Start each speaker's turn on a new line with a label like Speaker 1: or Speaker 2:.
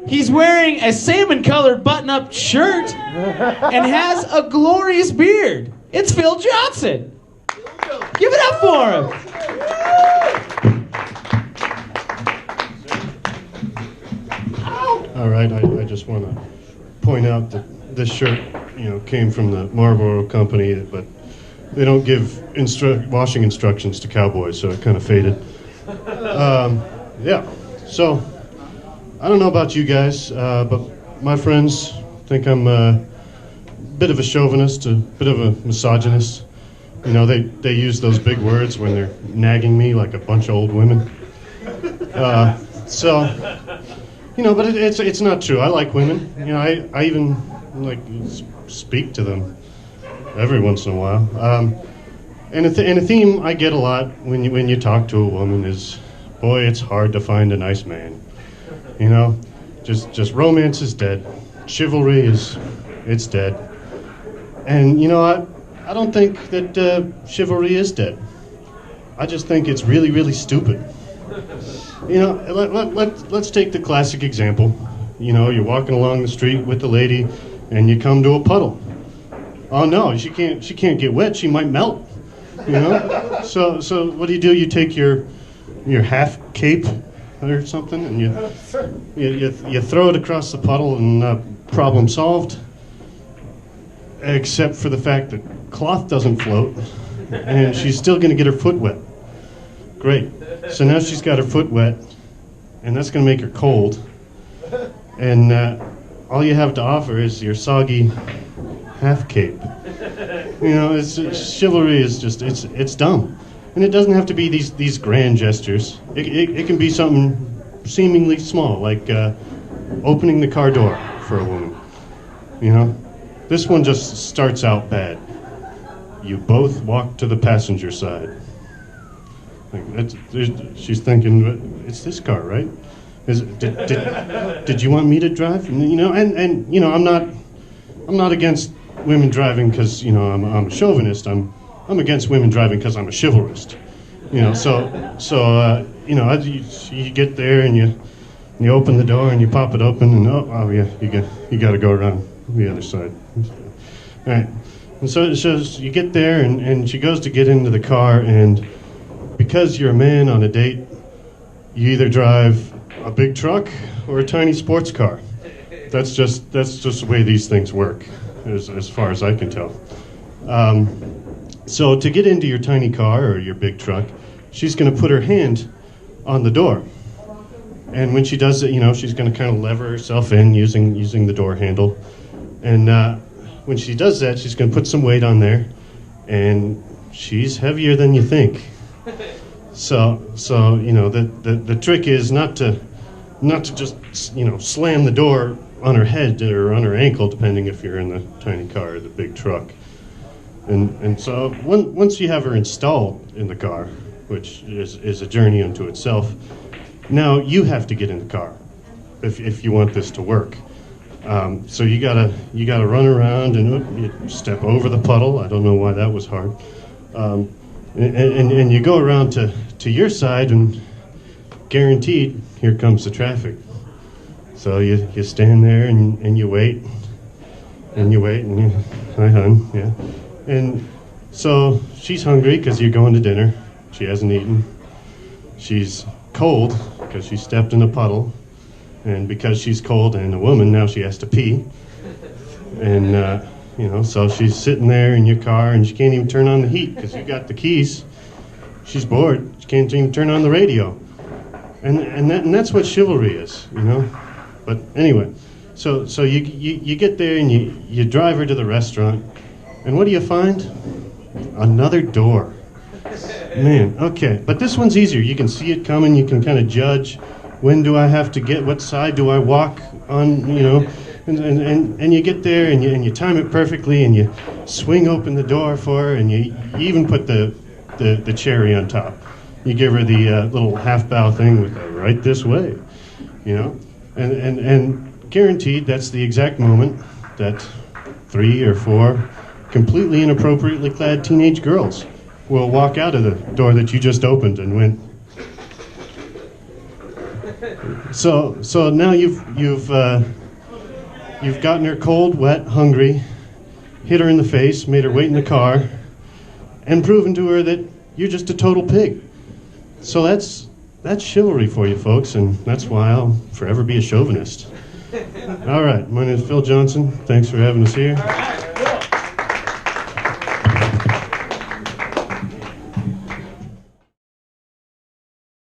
Speaker 1: He's wearing a salmon-colored button-up shirt and has a glorious beard. It's Phil Johnson. Give it up for him.
Speaker 2: All right, I just want to point out that this shirt, came from the Marlboro Company, but they don't give washing instructions to cowboys, so it kind of faded. Yeah, so I don't know about you guys, but my friends think I'm a bit of a chauvinist, a bit of a misogynist. They use those big words when they're nagging me like a bunch of old women. But it's not true. I like women. I even speak to them every once in a while. And a theme I get a lot when you talk to a woman is, boy, it's hard to find a nice man. Just romance is dead. Chivalry it's dead. And I don't think that chivalry is dead. I just think it's really, really stupid. Let's take the classic example. You're walking along the street with the lady, and you come to a puddle. Oh no, she can't get wet. She might melt. So what do? You take your half cape or something, and you throw it across the puddle, and problem solved. Except for the fact that cloth doesn't float, and she's still going to get her foot wet. Great. So now she's got her foot wet, and that's going to make her cold. And all you have to offer is your soggy half cape. Chivalry is just it's dumb, and it doesn't have to be these grand gestures. It can be something seemingly small, like opening the car door for a woman. This one just starts out bad. You both walk to the passenger side. She's thinking, it's this car, right? Did you want me to drive? I'm not against women driving because I'm a chauvinist. I'm against women driving because I'm a chivalrist. You get there and you open the door and you pop it open and you got to go around the other side. All right. And so you get there and she goes to get into the car, and because you're a man on a date, you either drive a big truck or a tiny sports car. That's just the way these things work, as far as I can tell. So to get into your tiny car or your big truck, she's going to put her hand on the door. And when she does it, she's going to kind of lever herself in using the door handle. And when she does that, she's going to put some weight on there, and she's heavier than you think. So the trick is not to just slam the door on her head or on her ankle, depending if you're in the tiny car or the big truck. And so once you have her installed in the car, which is a journey unto itself, now you have to get in the car if you want this to work. So you gotta run around and you step over the puddle. I don't know why that was hard. And you go around to your side, and guaranteed, here comes the traffic. So you stand there and you wait, and hi hon, yeah. And so she's hungry because you're going to dinner. She hasn't eaten. She's cold because she stepped in a puddle. And because she's cold and a woman, now she has to pee. And, so she's sitting there in your car, and she can't even turn on the heat because you got the keys. She's bored. She can't even turn on the radio. And that's what chivalry is, But anyway, so you get there and you drive her to the restaurant. And what do you find? Another door. Man, okay. But this one's easier. You can see it coming. You can kind of judge. When do I have to get, what side do I walk on, and you get there and you time it perfectly, and you swing open the door for her, and you even put the cherry on top. You give her the little half bow thing with right this way, and guaranteed that's the exact moment that 3 or 4 completely inappropriately clad teenage girls will walk out of the door that you just opened and went, So now you've gotten her cold, wet, hungry, hit her in the face, made her wait in the car, and proven to her that you're just a total pig. So that's chivalry for you folks, and that's why I'll forever be a chauvinist. All right, my name is Phil Johnson. Thanks for having us here.